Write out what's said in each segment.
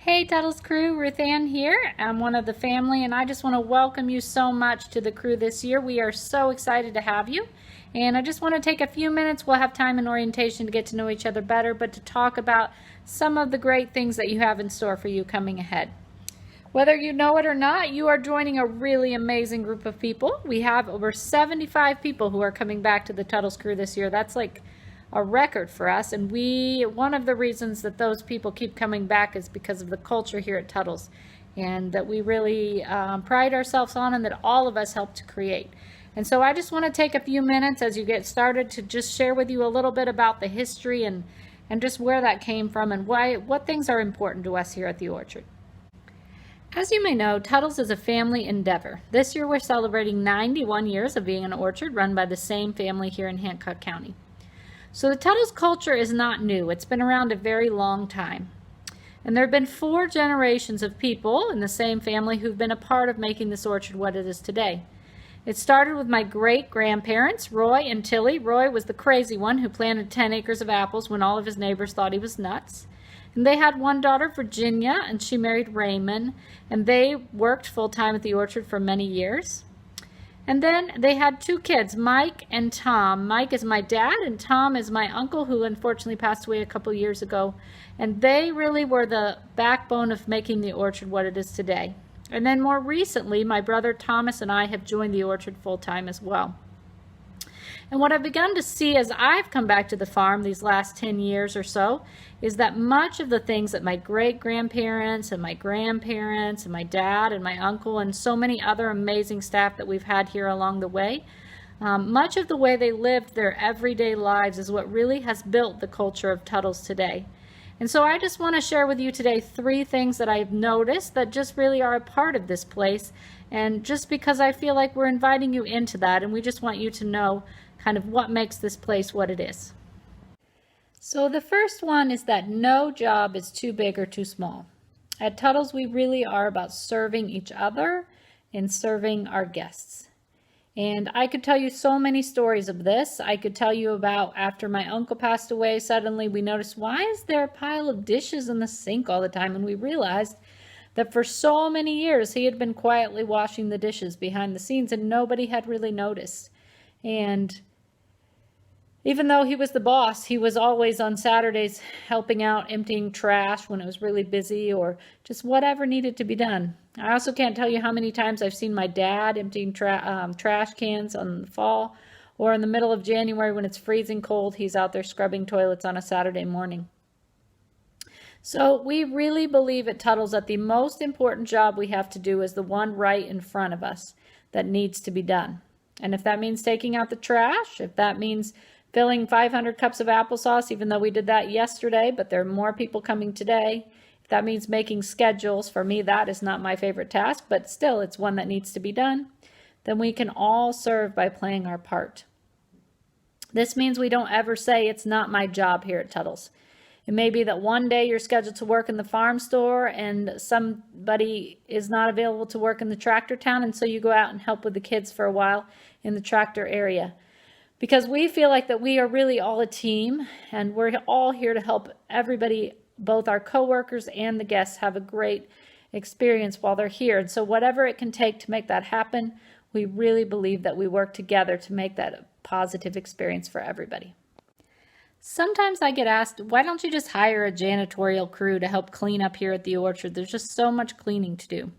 Hey Tuttle's crew, Ruth Ann here. I'm one of the family and I just want to welcome you so much to the crew this year. We are so excited to have you. And I just want to take a few minutes. We'll have time in orientation to get to know each other better, but to talk about some of the great things that you have in store for you coming ahead. Whether you know it or not, you are joining a really amazing group of people. We have over 75 people who are coming back to the Tuttle's crew this year. That's like a record for us, and one of the reasons that those people keep coming back is because of the culture here at Tuttle's, and that we really pride ourselves on, and that all of us help to create. And so I just want to take a few minutes as you get started to just share with you a little bit about the history and just where that came from and what things are important to us here at the Orchard. As you may know, Tuttle's is a family endeavor. This year we're celebrating 91 years of being an orchard run by the same family here in Hancock County. So the Tuttle's culture is not new. It's been around a very long time. And there have been 4 generations of people in the same family who've been a part of making this orchard what it is today. It started with my great-grandparents, Roy and Tilly. Roy was the crazy one who planted 10 acres of apples when all of his neighbors thought he was nuts. And they had one daughter, Virginia, and she married Raymond, and they worked full-time at the orchard for many years. And then they had 2 kids, Mike and Tom. Mike is my dad, and Tom is my uncle, who unfortunately passed away a couple years ago. And they really were the backbone of making the orchard what it is today. And then more recently, my brother Thomas and I have joined the orchard full-time as well. And what I've begun to see as I've come back to the farm these last 10 years or so is that much of the things that my great-grandparents and my grandparents and my dad and my uncle and so many other amazing staff that we've had here along the way, much of the way they lived their everyday lives is what really has built the culture of Tuttle's today. And so I just want to share with you today 3 things that I've noticed that just really are a part of this place, and just because I feel like we're inviting you into that, and we just want you to know kind of what makes this place what it is. So the first one is that no job is too big or too small. At Tuttle's, we really are about serving each other and serving our guests. And I could tell you so many stories of this. I could tell you about after my uncle passed away, suddenly we noticed, why is there a pile of dishes in the sink all the time? And we realized that for so many years he had been quietly washing the dishes behind the scenes and nobody had really noticed. And even though he was the boss, he was always on Saturdays helping out emptying trash when it was really busy or just whatever needed to be done. I also can't tell you how many times I've seen my dad emptying trash cans in the fall, or in the middle of January when it's freezing cold, he's out there scrubbing toilets on a Saturday morning. So we really believe at Tuttle's that the most important job we have to do is the one right in front of us that needs to be done. And if that means taking out the trash, if that means filling 500 cups of applesauce, even though we did that yesterday, but there are more people coming today. If that means making schedules, for me, that is not my favorite task, but still, it's one that needs to be done. Then we can all serve by playing our part. This means we don't ever say it's not my job here at Tuttle's. It may be that one day you're scheduled to work in the farm store and somebody is not available to work in the tractor town, and so you go out and help with the kids for a while in the tractor area. Because we feel like that we are really all a team, and we're all here to help everybody, both our coworkers and the guests, have a great experience while they're here. And so whatever it can take to make that happen, we really believe that we work together to make that a positive experience for everybody. Sometimes I get asked, why don't you just hire a janitorial crew to help clean up here at the orchard? There's just so much cleaning to do.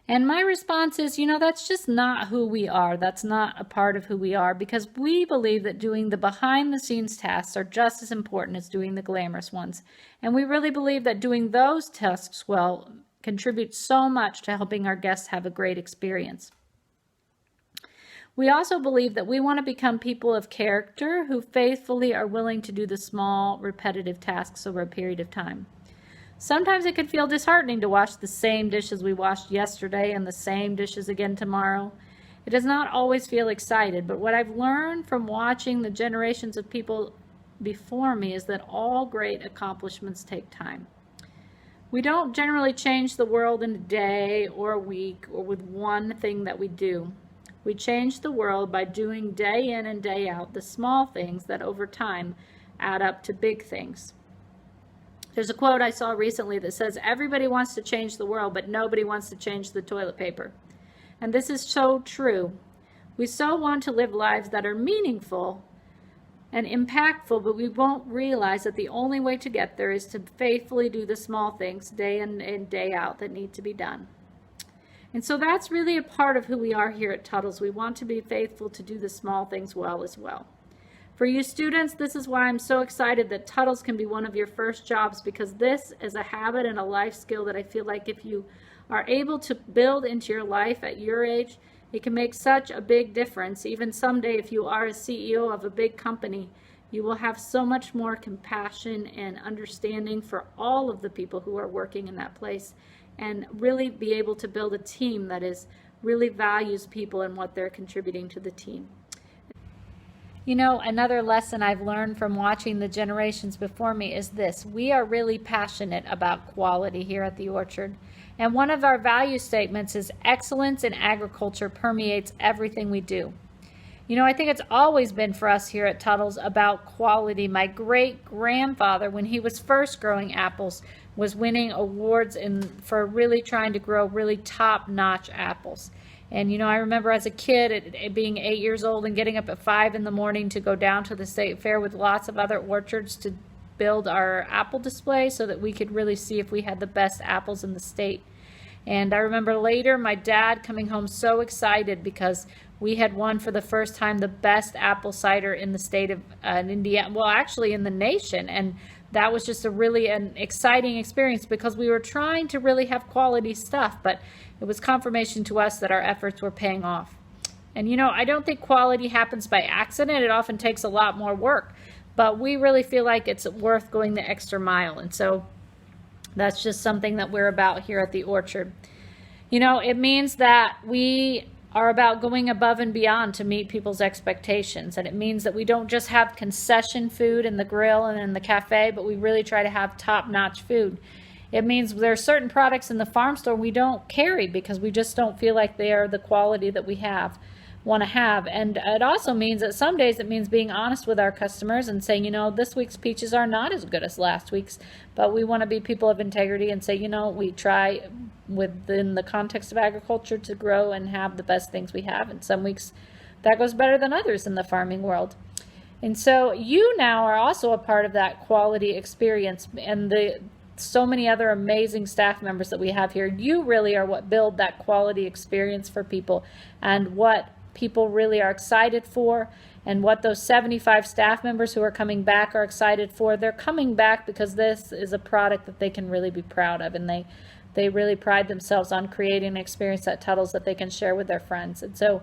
And my response is, that's just not who we are. That's not a part of who we are, because we believe that doing the behind-the-scenes tasks are just as important as doing the glamorous ones. And we really believe that doing those tasks well contributes so much to helping our guests have a great experience. We also believe that we want to become people of character who faithfully are willing to do the small, repetitive tasks over a period of time. Sometimes it can feel disheartening to wash the same dishes we washed yesterday and the same dishes again tomorrow. It does not always feel excited, but what I've learned from watching the generations of people before me is that all great accomplishments take time. We don't generally change the world in a day or a week or with one thing that we do. We change the world by doing day in and day out the small things that over time add up to big things. There's a quote I saw recently that says, everybody wants to change the world, but nobody wants to change the toilet paper. And this is so true. We so want to live lives that are meaningful and impactful, but we won't realize that the only way to get there is to faithfully do the small things day in and day out that need to be done. And so that's really a part of who we are here at Tuttle's. We want to be faithful to do the small things well as well. For you students, this is why I'm so excited that Tuttle's can be one of your first jobs, because this is a habit and a life skill that I feel like if you are able to build into your life at your age, it can make such a big difference. Even someday, if you are a CEO of a big company, you will have so much more compassion and understanding for all of the people who are working in that place, and really be able to build a team that is really values people and what they're contributing to the team. You know, another lesson I've learned from watching the generations before me is this: we are really passionate about quality here at the Orchard. And one of our value statements is excellence in agriculture permeates everything we do. You know, I think it's always been for us here at Tuttle's about quality. My great-grandfather, when he was first growing apples, was winning awards for really trying to grow really top-notch apples. And, you know, I remember as a kid being 8 years old and getting up at 5 in the morning to go down to the state fair with lots of other orchards to build our apple display so that we could really see if we had the best apples in the state. And I remember later my dad coming home so excited because we had won for the first time the best apple cider in the state of Indiana, well, actually in the nation. And that was just an exciting experience because we were trying to really have quality stuff, but it was confirmation to us that our efforts were paying off. And you know, I don't think quality happens by accident. It often takes a lot more work, but we really feel like it's worth going the extra mile. And so that's just something that we're about here at the Orchard. You know, it means that we are about going above and beyond to meet people's expectations. And it means that we don't just have concession food in the grill and in the cafe, but we really try to have top-notch food. It means there are certain products in the farm store we don't carry because we just don't feel like they are the quality that we want to have. And it also means that some days it means being honest with our customers and saying, you know, this week's peaches are not as good as last week's, but we want to be people of integrity and say, you know, we try within the context of agriculture to grow and have the best things we have. And some weeks that goes better than others in the farming world. And so you now are also a part of that quality experience, and so many other amazing staff members that we have here. You really are what build that quality experience for people and what people really are excited for, and what those 75 staff members who are coming back are excited for. They're coming back because this is a product that they can really be proud of, and they really pride themselves on creating an experience at Tuttle's that they can share with their friends. And so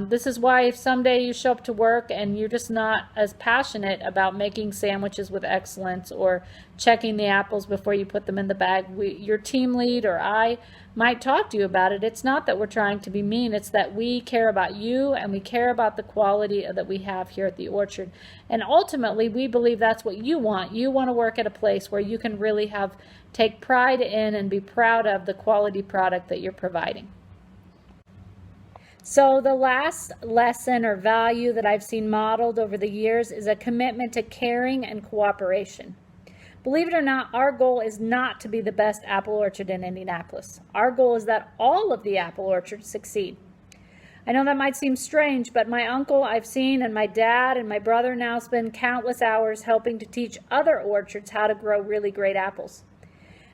this is why if someday you show up to work and you're just not as passionate about making sandwiches with excellence or checking the apples before you put them in the bag, your team lead or I might talk to you about it. It's not that we're trying to be mean. It's that we care about you and we care about the quality that we have here at the Orchard. And ultimately, we believe that's what you want. You want to work at a place where you can really take pride in and be proud of the quality product that you're providing. So the last lesson or value that I've seen modeled over the years is a commitment to caring and cooperation. Believe it or not, our goal is not to be the best apple orchard in Indianapolis. Our goal is that all of the apple orchards succeed. I know that might seem strange, but my uncle I've seen and my dad and my brother now spend countless hours helping to teach other orchards how to grow really great apples.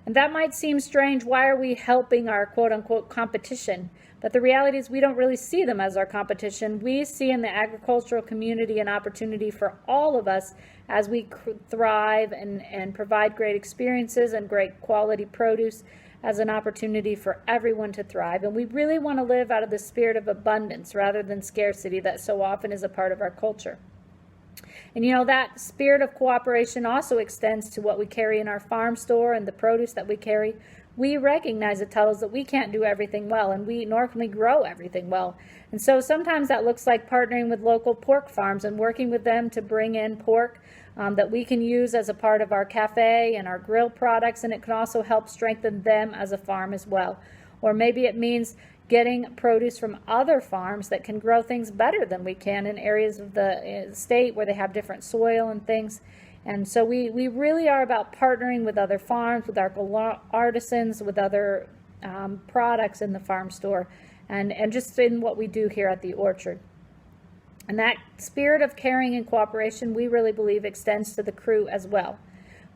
And that might seem strange. Why are we helping our quote-unquote competition? But the reality is we don't really see them as our competition. We see in the agricultural community an opportunity for all of us as we thrive and provide great experiences and great quality produce as an opportunity for everyone to thrive. And we really want to live out of the spirit of abundance rather than scarcity that so often is a part of our culture. And you know, that spirit of cooperation also extends to what we carry in our farm store and the produce that we carry. We recognize at Tuttle's that we can't do everything well, and nor can we grow everything well. And so sometimes that looks like partnering with local pork farms and working with them to bring in pork that we can use as a part of our cafe and our grill products, and it can also help strengthen them as a farm as well. Or maybe it means getting produce from other farms that can grow things better than we can in areas of the state where they have different soil and things. And so we really are about partnering with other farms, with our artisans, with other products in the farm store, and just in what we do here at the orchard. And that spirit of caring and cooperation, we really believe, extends to the crew as well.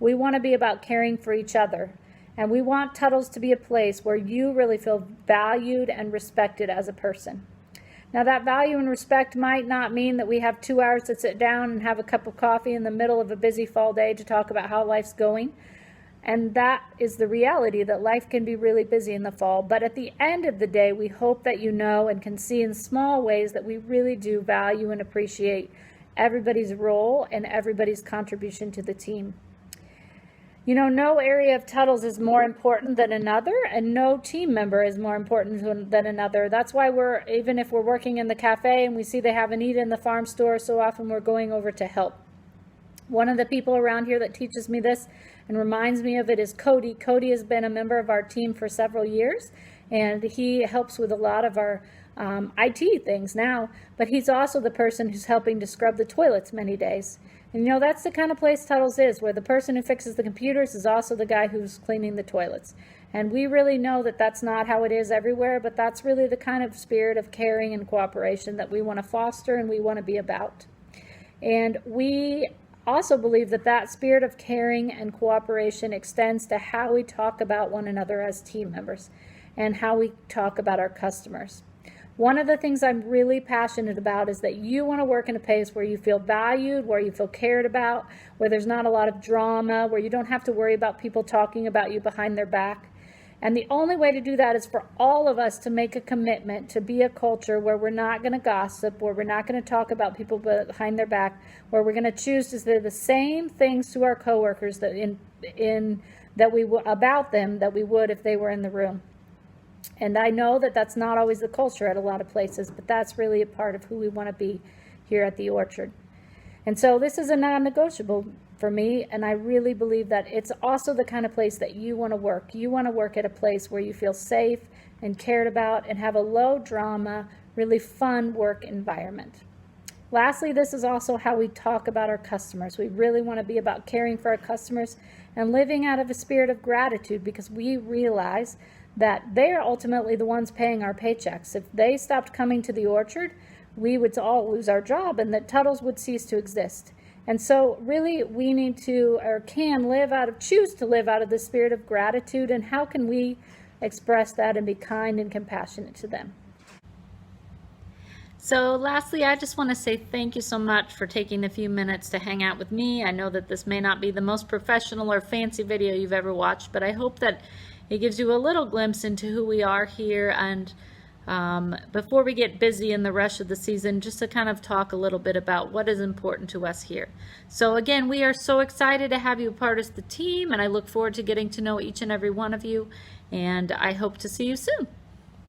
We want to be about caring for each other. And we want Tuttle's to be a place where you really feel valued and respected as a person. Now, that value and respect might not mean that we have 2 hours to sit down and have a cup of coffee in the middle of a busy fall day to talk about how life's going. And that is the reality, that life can be really busy in the fall. But at the end of the day, we hope that you know and can see in small ways that we really do value and appreciate everybody's role and everybody's contribution to the team. You know, no area of Tuttle's is more important than another, and no team member is more important than another. That's why even if we're working in the cafe and we see they have a need in the farm store, so often we're going over to help. One of the people around here that teaches me this and reminds me of it is Cody. Cody has been a member of our team for several years, and he helps with a lot of our IT things now, but he's also the person who's helping to scrub the toilets many days. And you know, that's the kind of place Tuttle's is, where the person who fixes the computers is also the guy who's cleaning the toilets. And we really know that that's not how it is everywhere, but that's really the kind of spirit of caring and cooperation that we want to foster and we want to be about. And we also believe that that spirit of caring and cooperation extends to how we talk about one another as team members and how we talk about our customers. One of the things I'm really passionate about is that you want to work in a place where you feel valued, where you feel cared about, where there's not a lot of drama, where you don't have to worry about people talking about you behind their back. And the only way to do that is for all of us to make a commitment to be a culture where we're not going to gossip, where we're not going to talk about people behind their back, where we're going to choose to say the same things to our coworkers about them that we would if they were in the room. And I know that that's not always the culture at a lot of places, but that's really a part of who we want to be here at the orchard. And so this is a non-negotiable for me, and I really believe that it's also the kind of place that you want to work. You want to work at a place where you feel safe and cared about and have a low drama, really fun work environment. Lastly, this is also how we talk about our customers. We really want to be about caring for our customers and living out of a spirit of gratitude, because we realize that they are ultimately the ones paying our paychecks. If they stopped coming to the orchard, we would all lose our job and that Tuttle's would cease to exist. And so really we need to, or can choose to live out of the spirit of gratitude. And how can we express that and be kind and compassionate to them? So lastly, I just want to say thank you so much for taking a few minutes to hang out with me. I know that this may not be the most professional or fancy video you've ever watched, but I hope that it gives you a little glimpse into who we are here, and before we get busy in the rush of the season, just to kind of talk a little bit about what is important to us here. So again, we are so excited to have you a part of the team, and I look forward to getting to know each and every one of you, and I hope to see you soon.